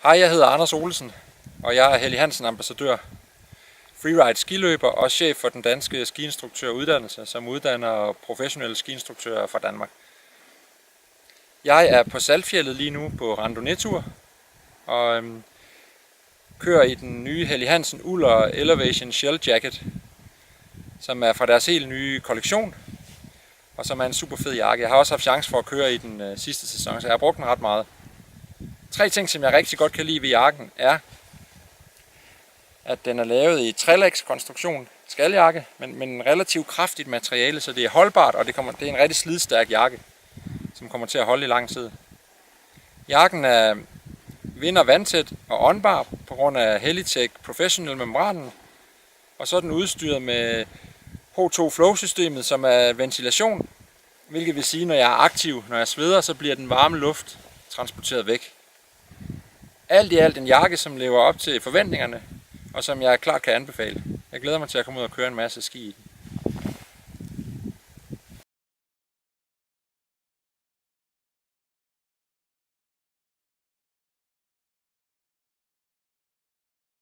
Hej, jeg hedder Anders Olesen, og jeg er Helly Hansen ambassadør, freeride skiløber og chef for den danske skiinstruktøruddannelse, som uddanner professionelle skiinstruktører fra Danmark. Jeg er på Saltfjeldet lige nu på randonee-tur og kører i den nye Helly Hansen Uller Elevation Shell Jacket, som er fra deres helt nye kollektion, og som er en super fed jakke. Jeg har også haft chance for at køre i den sidste sæson, så jeg har brugt den ret meget. 3 ting, som jeg rigtig godt kan lide ved jakken, er, at den er lavet i trelægskonstruktion, skaljakke, men relativt kraftigt materiale, så det er holdbart, og det er en rigtig slidstærk jakke, som kommer til at holde i lang tid. Jakken er vind- og vandtæt og åndbar på grund af Hellytech Professional membranen, og så er den udstyret med H2 Flow-systemet, som er ventilation, hvilket vil sige, når jeg er aktiv, når jeg sveder, så bliver den varme luft transporteret væk. Alt i alt en jakke, som lever op til forventningerne, og som jeg klart kan anbefale. Jeg glæder mig til at komme ud og køre en masse ski i den.